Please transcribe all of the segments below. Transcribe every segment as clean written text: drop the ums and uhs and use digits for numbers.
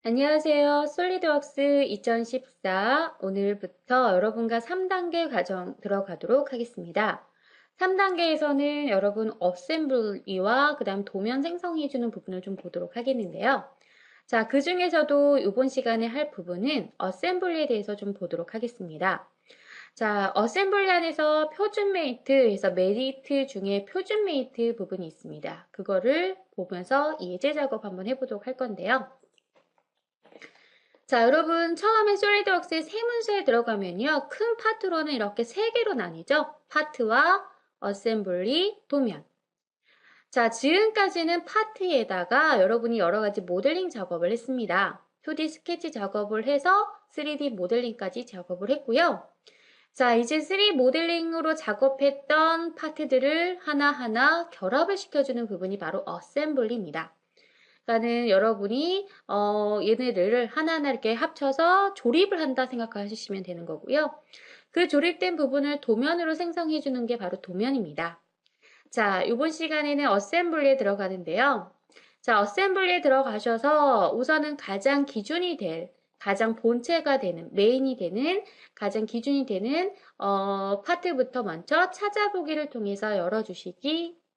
안녕하세요. 솔리드웍스 2014 오늘부터 여러분과 3단계 과정 들어가도록 하겠습니다. 3단계에서는 여러분 어셈블리와 그 다음 도면 생성해주는 부분을 좀 보도록 하겠는데요. 자, 그 중에서도 이번 시간에 할 부분은 어셈블리에 대해서 좀 보도록 하겠습니다. 자, 어셈블리 안에서 표준 메이트에서 메리트 중에 표준 메이트 부분이 있습니다. 그거를 보면서 예제 작업 한번 해보도록 할 건데요. 자, 여러분 처음에 솔리드웍스의 세 문서에 들어가면요. 큰 파트로는 이렇게 세 개로 나뉘죠. 파트와 어셈블리, 도면. 자, 지금까지는 파트에다가 여러분이 여러 가지 모델링 작업을 했습니다. 2D 스케치 작업을 해서 3D 모델링까지 작업을 했고요. 자, 이제 3D 모델링으로 작업했던 파트들을 하나하나 결합을 시켜주는 부분이 바로 어셈블리입니다. 그러니까는 여러분이 얘네들을 하나하나 이렇게 합쳐서 조립을 한다 생각하시면 되는 거고요. 그 조립된 부분을 도면으로 생성해 주는 게 바로 도면입니다. 자, 이번 시간에는 어셈블리에 들어가는데요. 자, 어셈블리에 들어가셔서 우선은 가장 기준이 될, 가장 본체가 되는, 메인이 되는, 가장 기준이 되는 파트부터 먼저 찾아보기를 통해서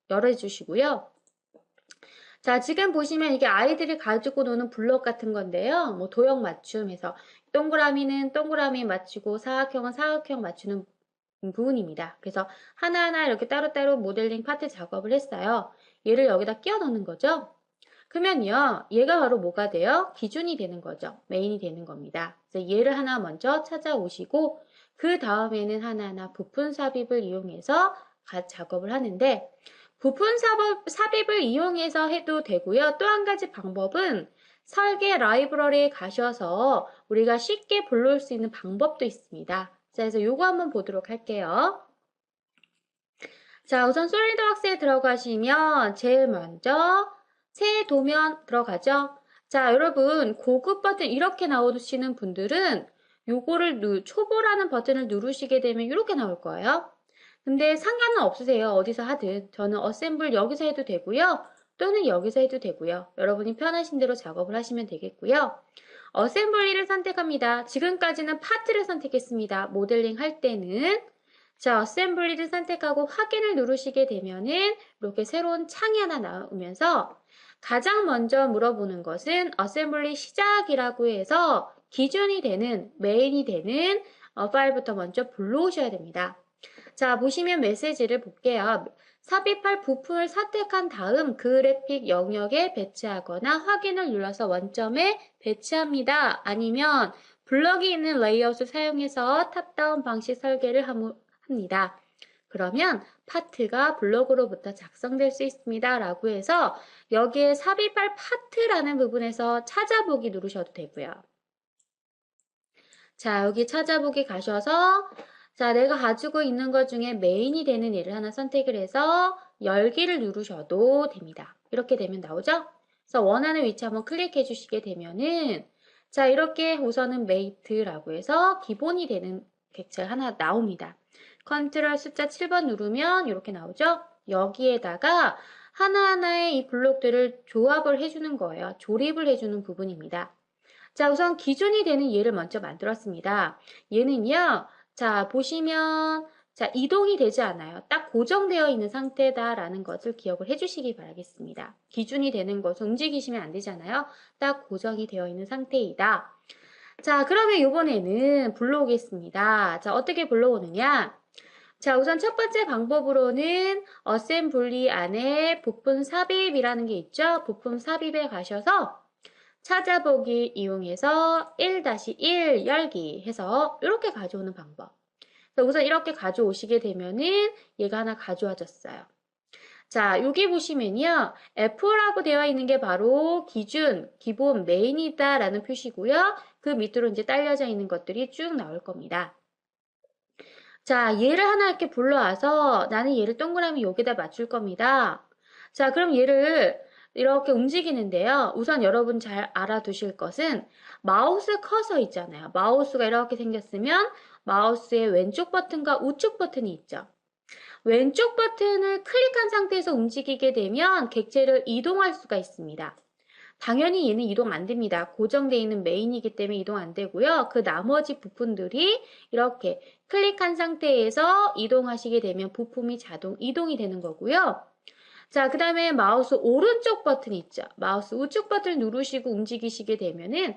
열어주시고요. 자, 지금 보시면 이게 아이들이 가지고 노는 블록 같은 건데요. 뭐 도형 맞춤해서 동그라미는 동그라미 맞추고 사각형은 사각형 맞추는 부분입니다. 그래서 하나하나 이렇게 따로따로 모델링 파트 작업을 했어요. 얘를 여기다 끼워 넣는 거죠. 그러면요, 얘가 바로 뭐가 돼요? 기준이 되는 거죠. 메인이 되는 겁니다. 그래서 얘를 하나 먼저 찾아오시고 그 다음에는 하나하나 부품 삽입을 이용해서 작업을 하는데 부품 삽입을 이용해서 해도 되고요. 또 한 가지 방법은 설계 라이브러리에 가셔서 우리가 쉽게 불러올 수 있는 방법도 있습니다. 자, 그래서 요거 한번 보도록 할게요. 자, 우선 솔리드웍스에 들어가시면 제일 먼저 새 도면 들어가죠. 자, 여러분 고급 버튼 이렇게 나오시는 분들은 요거를 초보라는 버튼을 누르시게 되면 이렇게 나올 거예요. 근데 상관은 없으세요. 어디서 하든. 저는 어셈블 여기서 해도 되고요. 또는 여기서 해도 되고요. 여러분이 편하신 대로 작업을 하시면 되겠고요. 어셈블리를 선택합니다. 지금까지는 파트를 선택했습니다. 모델링 할 때는. 자, 어셈블리를 선택하고 확인을 누르시게 되면은 이렇게 새로운 창이 하나 나오면서 가장 먼저 물어보는 것은 어셈블리 시작이라고 해서 기준이 되는, 메인이 되는 파일부터 먼저 불러오셔야 됩니다. 자, 보시면 메시지를 볼게요. 삽입할 부품을 선택한 다음 그래픽 영역에 배치하거나 확인을 눌러서 원점에 배치합니다. 아니면 블럭이 있는 레이아웃을 사용해서 탑다운 방식 설계를 합니다. 그러면 파트가 블럭으로부터 작성될 수 있습니다. 라고 해서 여기에 삽입할 파트라는 부분에서 찾아보기 누르셔도 되고요. 자, 여기 찾아보기 가셔서 자, 내가 가지고 있는 것 중에 메인이 되는 얘를 하나 선택을 해서 열기를 누르셔도 됩니다. 이렇게 되면 나오죠? 그래서 원하는 위치 한번 클릭해 주시게 되면은 자, 이렇게 우선은 메이트라고 해서 기본이 되는 객체가 하나 나옵니다. 컨트롤 숫자 7번 누르면 이렇게 나오죠? 여기에다가 하나하나의 이 블록들을 조합을 해주는 거예요. 조립을 해주는 부분입니다. 자, 우선 기준이 되는 얘를 먼저 만들었습니다. 얘는요, 자, 보시면, 자, 이동이 되지 않아요. 딱 고정되어 있는 상태다라는 것을 기억을 해주시기 바라겠습니다. 기준이 되는 것은 움직이시면 안 되잖아요. 딱 고정이 되어 있는 상태이다. 자, 그러면 이번에는 불러오겠습니다. 자, 어떻게 불러오느냐? 자, 우선 첫 번째 방법으로는 어셈블리 안에 부품 삽입이라는 게 있죠. 부품 삽입에 가셔서 찾아보기 이용해서 1-1 열기 해서 이렇게 가져오는 방법. 우선 이렇게 가져오시게 되면은 얘가 하나 가져와졌어요. 자, 여기 보시면요. F라고 되어 있는 게 바로 기준, 기본, 메인이다 라는 표시고요. 그 밑으로 이제 딸려져 있는 것들이 쭉 나올 겁니다. 자, 얘를 하나 이렇게 불러와서 나는 얘를 동그라미 여기다 맞출 겁니다. 자, 그럼 얘를 이렇게 움직이는데요. 우선 여러분 잘 알아두실 것은 마우스 커서 있잖아요. 마우스가 이렇게 생겼으면 마우스의 왼쪽 버튼과 우측 버튼이 있죠. 왼쪽 버튼을 클릭한 상태에서 움직이게 되면 객체를 이동할 수가 있습니다. 당연히 얘는 이동 안 됩니다. 고정되어 있는 메인이기 때문에 이동 안 되고요. 그 나머지 부품들이 이렇게 클릭한 상태에서 이동하시게 되면 부품이 자동 이동이 되는 거고요. 자, 그 다음에 마우스 오른쪽 버튼 있죠. 마우스 우측 버튼을 누르시고 움직이시게 되면은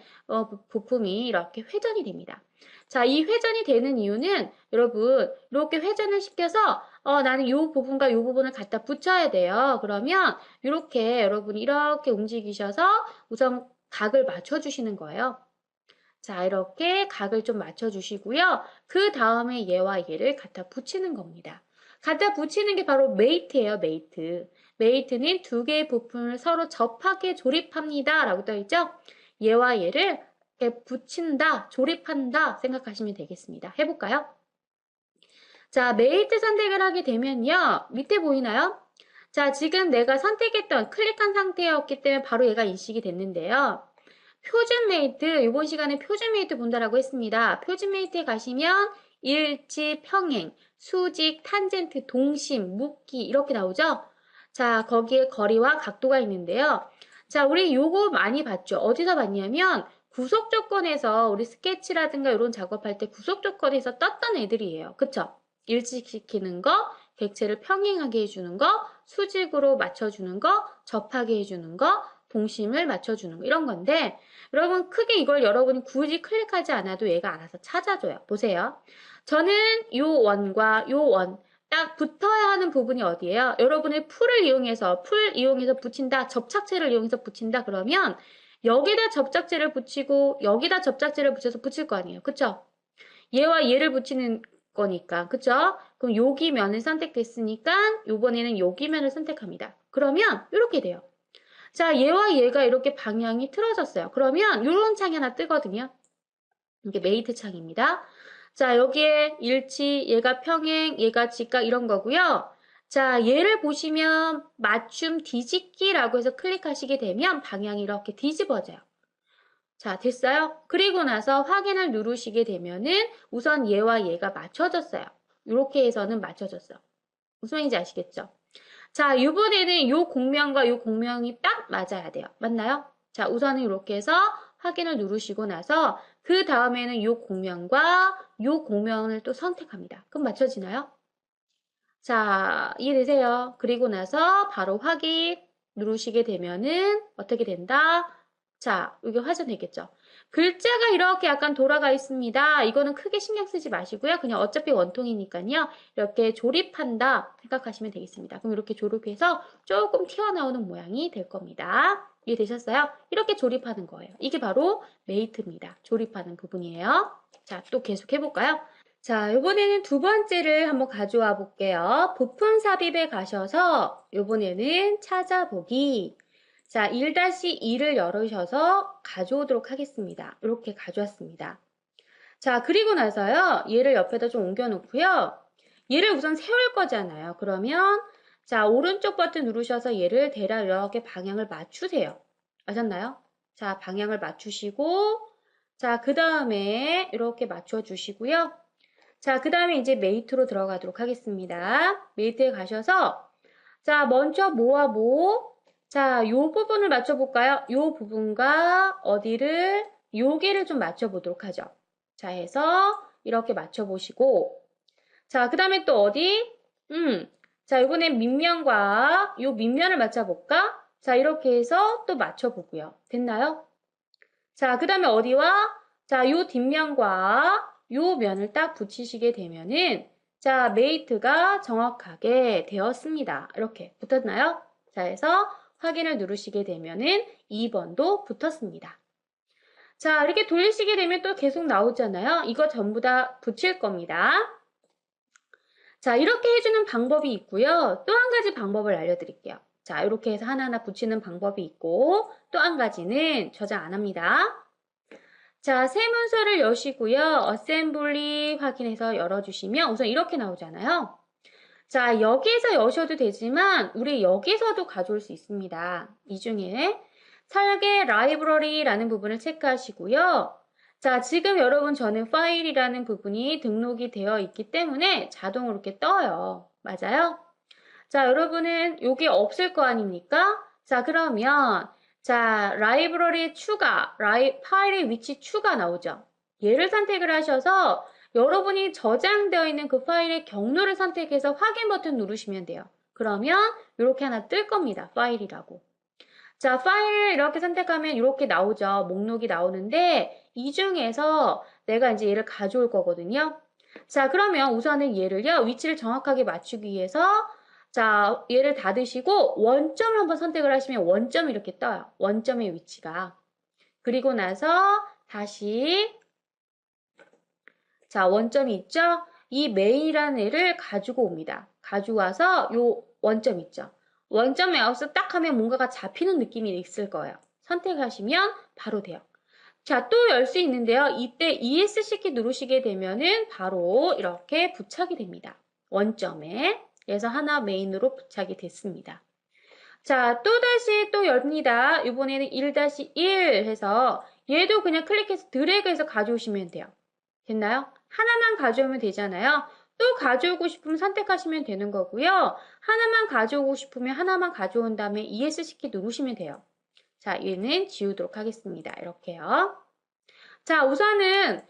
부품이 이렇게 회전이 됩니다. 자, 이 회전이 되는 이유는 여러분 이렇게 회전을 시켜서 나는 이 부분과 이 부분을 갖다 붙여야 돼요. 그러면 이렇게 여러분이 이렇게 움직이셔서 우선 각을 맞춰주시는 거예요. 자, 이렇게 각을 좀 맞춰주시고요. 그 다음에 얘와 얘를 갖다 붙이는 겁니다. 갖다 붙이는 게 바로 메이트예요, 메이트. 메이트는 두 개의 부품을 서로 접하게 조립합니다. 라고 떠 있죠? 얘와 얘를 이렇게 붙인다, 조립한다 생각하시면 되겠습니다. 해볼까요? 자, 메이트 선택을 하게 되면요. 밑에 보이나요? 자, 지금 내가 선택했던 클릭한 상태였기 때문에 바로 얘가 인식이 됐는데요. 표준 메이트, 이번 시간에 표준 메이트 본다라고 했습니다. 표준 메이트에 가시면 일치, 평행, 수직, 탄젠트, 동심, 묶기 이렇게 나오죠? 자, 거기에 거리와 각도가 있는데요. 자, 우리 요거 많이 봤죠? 어디서 봤냐면 구속 조건에서 우리 스케치라든가 이런 작업할 때 구속 조건에서 떴던 애들이에요. 그쵸? 일치시키는 거, 객체를 평행하게 해주는 거, 수직으로 맞춰주는 거, 접하게 해주는 거, 동심을 맞춰주는 거 이런 건데 여러분 크게 이걸 여러분이 굳이 클릭하지 않아도 얘가 알아서 찾아줘요. 보세요. 저는 요 원과 요 원 딱 붙어야 하는 부분이 어디예요? 여러분의 풀 이용해서 붙인다. 접착제를 이용해서 붙인다. 그러면 여기다 접착제를 붙이고 여기다 접착제를 붙여서 붙일 거 아니에요. 그쵸? 얘와 얘를 붙이는 거니까. 그쵸? 그럼 여기 면을 선택됐으니까 이번에는 여기 면을 선택합니다. 그러면 이렇게 돼요. 자, 얘와 얘가 이렇게 방향이 틀어졌어요. 그러면 이런 창이 하나 뜨거든요. 이게 메이트 창입니다. 자, 여기에 일치, 얘가 평행, 얘가 직각 이런 거고요. 자, 얘를 보시면 맞춤 뒤집기라고 해서 클릭하시게 되면 방향이 이렇게 뒤집어져요. 자, 됐어요? 그리고 나서 확인을 누르시게 되면은 우선 얘와 얘가 맞춰졌어요. 이렇게 해서는 맞춰졌어요. 무슨 말인지 아시겠죠? 자, 이번에는 요 공명과 요 공명이 딱 맞아야 돼요. 맞나요? 자, 우선은 이렇게 해서 확인을 누르시고 나서 그 다음에는 요 공명과 요 공명을 또 선택합니다. 그럼 맞춰지나요? 자, 이해되세요? 그리고 나서 바로 확인 누르시게 되면은 어떻게 된다? 자, 여기 화전되겠죠? 글자가 이렇게 약간 돌아가 있습니다. 이거는 크게 신경 쓰지 마시고요. 그냥 어차피 원통이니까요. 이렇게 조립한다 생각하시면 되겠습니다. 그럼 이렇게 조립해서 조금 튀어나오는 모양이 될 겁니다. 이해되셨어요? 이렇게 조립하는 거예요. 이게 바로 메이트입니다. 조립하는 부분이에요. 자, 또 계속 해볼까요? 자, 이번에는 두 번째를 한번 가져와 볼게요. 부품 삽입에 가셔서 이번에는 찾아보기. 자, 1-2를 열으셔서 가져오도록 하겠습니다. 이렇게 가져왔습니다. 자, 그리고 나서요. 얘를 옆에다 좀 옮겨 놓고요. 얘를 우선 세울 거잖아요. 그러면 자, 오른쪽 버튼 누르셔서 얘를 대략 이렇게 방향을 맞추세요. 아셨나요? 자, 방향을 맞추시고 자, 그 다음에 이렇게 맞춰 주시고요. 자, 그 다음에 이제 메이트로 들어가도록 하겠습니다. 메이트에 가셔서 자, 먼저 뭐와 뭐? 자, 요 부분을 맞춰볼까요? 요 부분과 어디를 요게를 좀 맞춰보도록 하죠. 자, 해서 이렇게 맞춰보시고 자, 그 다음에 또 어디? 자, 이번엔 밑면과 요 밑면을 맞춰볼까? 자, 이렇게 해서 또 맞춰보고요. 됐나요? 자, 그 다음에 어디와? 자, 요 뒷면과 요 면을 딱 붙이시게 되면은 자, 메이트가 정확하게 되었습니다. 이렇게 붙었나요? 자, 해서 확인을 누르시게 되면은 2번도 붙었습니다. 자, 이렇게 돌리시게 되면 또 계속 나오잖아요. 이거 전부 다 붙일 겁니다. 자, 이렇게 해주는 방법이 있고요. 또 한 가지 방법을 알려드릴게요. 자, 이렇게 해서 하나하나 붙이는 방법이 있고 또 한 가지는 저장 안 합니다. 자, 새 문서를 여시고요. 어셈블리 확인해서 열어주시면 우선 이렇게 나오잖아요. 자, 여기에서 여셔도 되지만 우리 여기서도 가져올 수 있습니다. 이 중에 설계 라이브러리라는 부분을 체크하시고요. 자, 지금 여러분 저는 파일이라는 부분이 등록이 되어 있기 때문에 자동으로 이렇게 떠요. 맞아요? 자, 여러분은 여기 없을 거 아닙니까? 자, 그러면 자, 라이브러리 추가, 파일의 위치 추가 나오죠. 얘를 선택을 하셔서 여러분이 저장되어 있는 그 파일의 경로를 선택해서 확인 버튼 누르시면 돼요. 그러면 이렇게 하나 뜰 겁니다. 파일이라고. 자, 파일을 이렇게 선택하면 이렇게 나오죠. 목록이 나오는데 이 중에서 내가 이제 얘를 가져올 거거든요. 자, 그러면 우선은 얘를요, 위치를 정확하게 맞추기 위해서 자, 얘를 닫으시고 원점을 한번 선택을 하시면 원점이 이렇게 떠요. 원점의 위치가. 그리고 나서 다시 자, 원점이 있죠? 이 메인이라는 애를 가지고 옵니다. 가지고 와서 요 원점 있죠? 원점 마우스 딱 하면 뭔가가 잡히는 느낌이 있을 거예요. 선택하시면 바로 돼요. 자, 또 열 수 있는데요. 이때 ESC키 누르시게 되면은 바로 이렇게 부착이 됩니다. 원점에. 그래서 하나 메인으로 부착이 됐습니다. 자, 또다시 또 엽니다. 이번에는 1-1 해서 얘도 그냥 클릭해서 드래그해서 가져오시면 돼요. 됐나요? 하나만 가져오면 되잖아요. 또 가져오고 싶으면 선택하시면 되는 거고요. 하나만 가져오고 싶으면 하나만 가져온 다음에 ESC키 누르시면 돼요. 자, 얘는 지우도록 하겠습니다. 이렇게요. 자, 우선은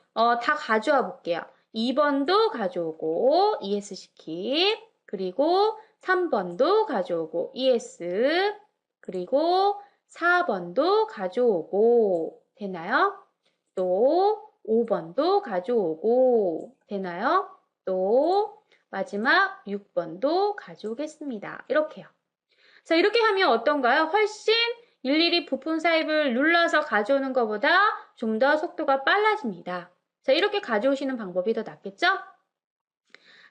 다 가져와 볼게요. 2번도 가져오고 ESC키, 그리고 3번도 가져오고 ES, 그리고 4번도 가져오고 되나요? 또 5번도 가져오고 되나요? 또 마지막 6번도 가져오겠습니다. 이렇게요. 자, 이렇게 하면 어떤가요? 훨씬 일일이 부품 삽입을 눌러서 가져오는 것보다 좀 더 속도가 빨라집니다. 자, 이렇게 가져오시는 방법이 더 낫겠죠?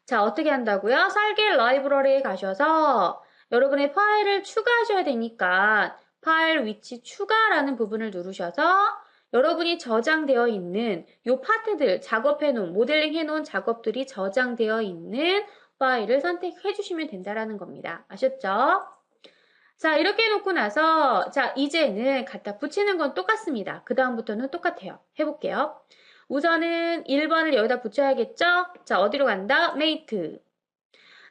자, 어떻게 한다고요? 설계 라이브러리에 가셔서 여러분의 파일을 추가하셔야 되니까 파일 위치 추가라는 부분을 누르셔서 여러분이 저장되어 있는 요 파트들, 작업해 놓은, 모델링 해 놓은 작업들이 저장되어 있는 파일을 선택해 주시면 된다라는 겁니다. 아셨죠? 자, 이렇게 해놓고 나서 자, 이제는 갖다 붙이는 건 똑같습니다. 그 다음부터는 똑같아요. 해볼게요. 우선은 1번을 여기다 붙여야겠죠? 자, 어디로 간다? 메이트.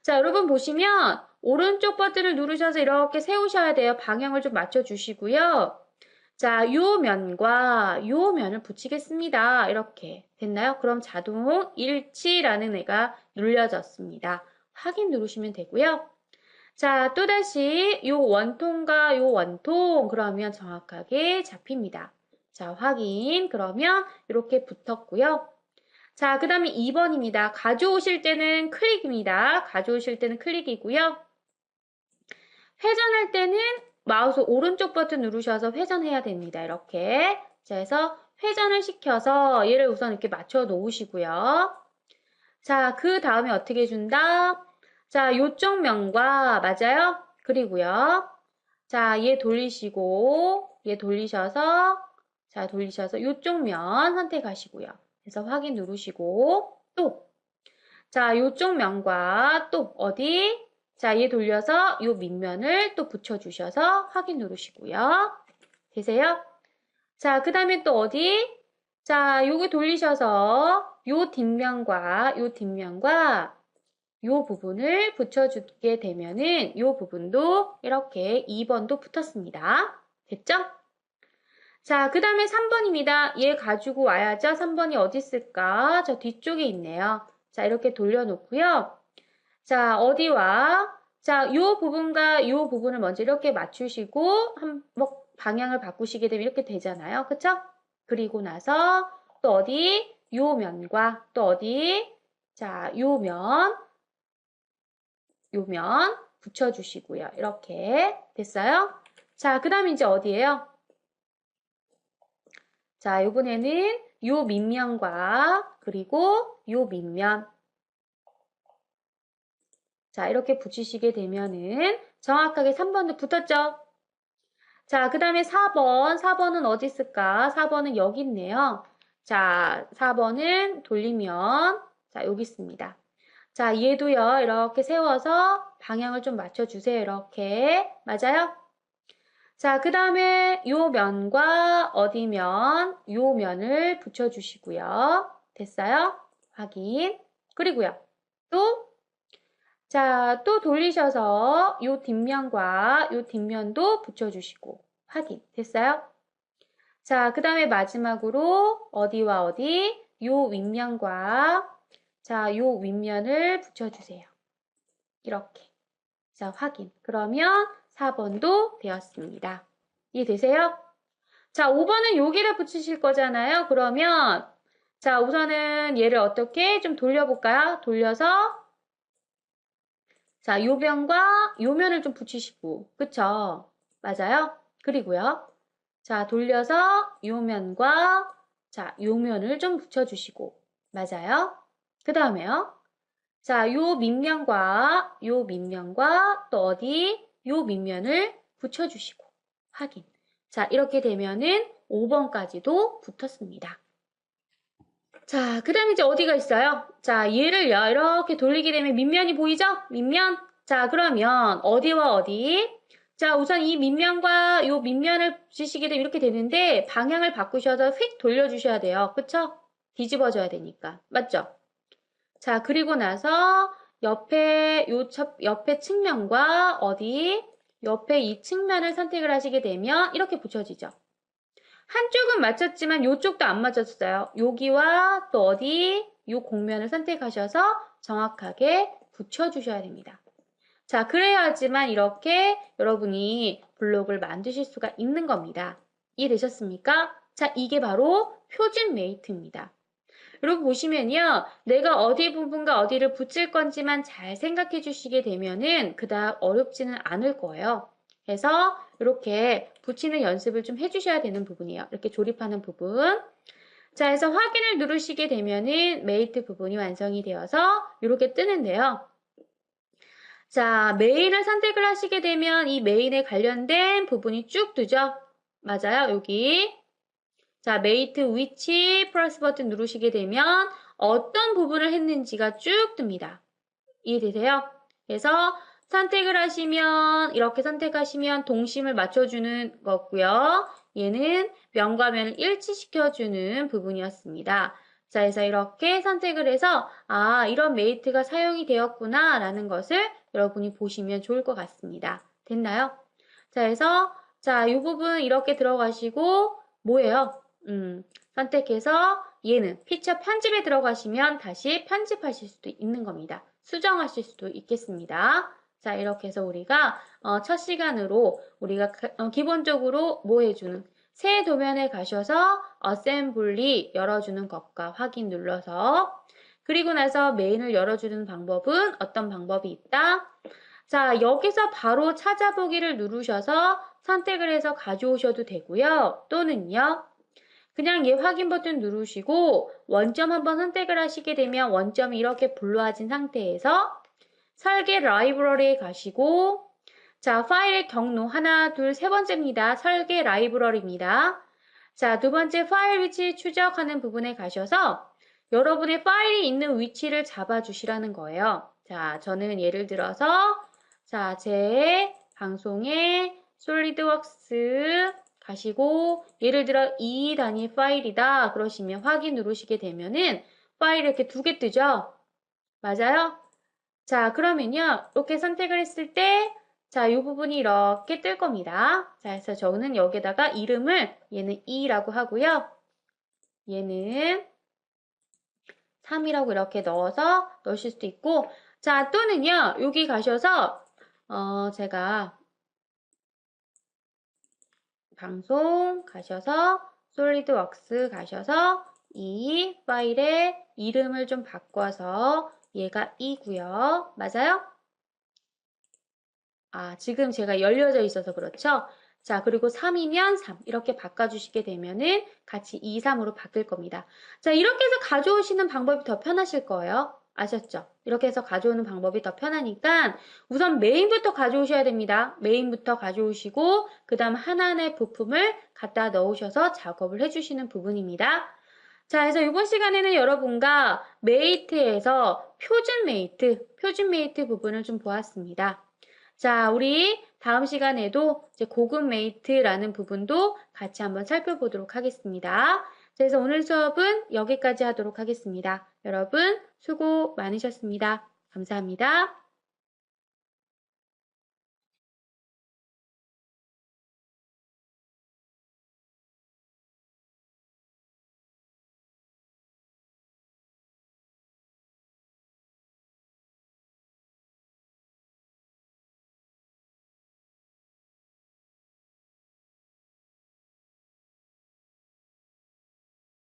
자, 여러분 보시면 오른쪽 버튼을 누르셔서 이렇게 세우셔야 돼요. 방향을 좀 맞춰주시고요. 자, 요 면과 요 면을 붙이겠습니다. 이렇게 됐나요? 그럼 자동 일치라는 애가 눌려졌습니다. 확인 누르시면 되고요. 자, 또다시 요 원통과 요 원통 그러면 정확하게 잡힙니다. 자, 확인. 그러면 이렇게 붙었고요. 자, 그 다음에 2번입니다. 가져오실 때는 클릭입니다. 가져오실 때는 클릭이고요. 회전할 때는 마우스 오른쪽 버튼 누르셔서 회전해야 됩니다. 이렇게. 자, 해서 회전을 시켜서 얘를 우선 이렇게 맞춰 놓으시고요. 자, 그 다음에 어떻게 해준다? 자, 요쪽 면과 맞아요? 그리고요. 자, 얘 돌리시고 얘 돌리셔서 자, 돌리셔서 요쪽 면 선택하시고요. 그래서 확인 누르시고 또 자, 요쪽 면과 또 어디? 자, 얘 돌려서 요 밑면을 또 붙여주셔서 확인 누르시고요. 되세요? 자, 그 다음에 또 어디? 자, 요거 돌리셔서 요 뒷면과 요 부분을 붙여주게 되면은 요 부분도 이렇게 2번도 붙었습니다. 됐죠? 자, 그 다음에 3번입니다. 얘 가지고 와야죠. 3번이 어디 있을까? 저 뒤쪽에 있네요. 자, 이렇게 돌려놓고요. 자, 어디와? 자, 요 부분과 요 부분을 먼저 이렇게 맞추시고 뭐 방향을 바꾸시게 되면 이렇게 되잖아요. 그쵸? 그리고 나서 또 어디? 요 면과 또 어디? 자, 요 면 붙여주시고요. 이렇게 됐어요? 자, 그 다음에 이제 어디예요? 자, 이번에는 요 밑면과 그리고 요 밑면 자, 이렇게 붙이시게 되면은 정확하게 3번도 붙었죠? 자, 그 다음에 4번. 4번은 어디 있을까? 4번은 여기 있네요. 자, 4번은 돌리면 자, 여기 있습니다. 자, 얘도요. 이렇게 세워서 방향을 좀 맞춰주세요. 이렇게. 맞아요? 자, 그 다음에 요 면과 어디 면, 요 면을 붙여주시고요. 됐어요? 확인. 그리고요. 또, 자, 또 돌리셔서 요 뒷면과 요 뒷면도 붙여주시고. 확인. 됐어요? 자, 그 다음에 마지막으로 어디와 어디? 요 윗면과 자, 요 윗면을 붙여주세요. 이렇게. 자, 확인. 그러면 4번도 되었습니다. 이해되세요? 자, 5번은 여기다 붙이실 거잖아요. 그러면 자, 우선은 얘를 어떻게 좀 돌려볼까요? 돌려서 자, 요 면과 요 면을 좀 붙이시고 그쵸? 맞아요? 그리고요. 자, 돌려서 요 면과 자, 요 면을 좀 붙여주시고 맞아요? 그 다음에요. 자, 요 밑면과 또 어디 요 밑면을 붙여주시고 확인. 자, 이렇게 되면은 5번까지도 붙었습니다. 자, 그 다음에 이제 어디가 있어요? 자, 얘를요, 이렇게 돌리게 되면 밑면이 보이죠? 밑면. 자, 그러면 어디와 어디? 자, 우선 이 밑면과 요 밑면을 붙이시게 되면 이렇게 되는데 방향을 바꾸셔서 휙 돌려주셔야 돼요. 그쵸? 뒤집어져야 되니까. 맞죠? 자, 그리고 나서 옆에 측면과 어디? 옆에 이 측면을 선택을 하시게 되면 이렇게 붙여지죠. 한쪽은 맞췄지만 이쪽도 안 맞췄어요. 여기와 또 어디? 요 공면을 선택하셔서 정확하게 붙여주셔야 됩니다. 자, 그래야지만 이렇게 여러분이 블록을 만드실 수가 있는 겁니다. 이해되셨습니까? 자, 이게 바로 표준 메이트입니다. 여러분 보시면요. 내가 어디 부분과 어디를 붙일 건지만 잘 생각해 주시게 되면은 그다음 어렵지는 않을 거예요. 그래서 이렇게 붙이는 연습을 좀 해주셔야 되는 부분이에요. 이렇게 조립하는 부분. 자, 그래서 확인을 누르시게 되면은 메이트 부분이 완성이 되어서 이렇게 뜨는데요. 자, 메인을 선택을 하시게 되면 이 메인에 관련된 부분이 쭉 뜨죠? 맞아요, 여기. 자, 메이트 위치 플러스 버튼 누르시게 되면 어떤 부분을 했는지가 쭉 뜹니다. 이해되세요? 그래서 선택을 하시면 이렇게 선택하시면 동심을 맞춰주는 거고요. 얘는 면과 면을 일치시켜주는 부분이었습니다. 자, 그래서 이렇게 선택을 해서 아, 이런 메이트가 사용이 되었구나 라는 것을 여러분이 보시면 좋을 것 같습니다. 됐나요? 자, 그래서 자, 이 부분 이렇게 들어가시고 뭐예요? 선택해서 얘는 피처 편집에 들어가시면 다시 편집하실 수도 있는 겁니다. 수정하실 수도 있겠습니다. 자, 이렇게 해서 우리가 첫 시간으로 우리가 기본적으로 뭐 해주는 새 도면에 가셔서 어셈블리 열어주는 것과 확인 눌러서 그리고 나서 메인을 열어주는 방법은 어떤 방법이 있다? 자, 여기서 바로 찾아보기를 누르셔서 선택을 해서 가져오셔도 되고요. 또는요. 그냥 얘 확인 버튼 누르시고 원점 한번 선택을 하시게 되면 원점이 이렇게 불러진 상태에서 설계 라이브러리에 가시고 자, 파일의 경로 하나, 둘, 세 번째입니다. 설계 라이브러리입니다. 자, 두 번째 파일 위치 추적하는 부분에 가셔서 여러분의 파일이 있는 위치를 잡아주시라는 거예요. 자, 저는 예를 들어서 자, 제 방송에 솔리드웍스 가시고 예를 들어 2 단위 파일이다 그러시면 확인 누르시게 되면은 파일이 이렇게 두 개 뜨죠? 맞아요? 자, 그러면요. 이렇게 선택을 했을 때 자, 이 부분이 이렇게 뜰 겁니다. 자, 그래서 저는 여기다가 이름을 얘는 2라고 하고요. 얘는 3이라고 이렇게 넣어서 넣으실 수도 있고 자, 또는요. 여기 가셔서 제가 방송 가셔서 솔리드웍스 가셔서 이 파일의 이름을 좀 바꿔서 얘가 2고요. 맞아요? 아, 지금 제가 열려져 있어서 그렇죠? 자, 그리고 3이면 3 이렇게 바꿔주시게 되면은 같이 2, 3으로 바뀔 겁니다. 자, 이렇게 해서 가져오시는 방법이 더 편하실 거예요. 아셨죠? 이렇게 해서 가져오는 방법이 더 편하니까 우선 메인부터 가져오셔야 됩니다. 메인부터 가져오시고 그 다음 하나하나의 부품을 갖다 넣으셔서 작업을 해주시는 부분입니다. 자, 그래서 이번 시간에는 여러분과 메이트에서 표준 메이트 부분을 좀 보았습니다. 자, 우리 다음 시간에도 이제 고급 메이트라는 부분도 같이 한번 살펴보도록 하겠습니다. 자, 그래서 오늘 수업은 여기까지 하도록 하겠습니다. 여러분 수고 많으셨습니다. 감사합니다.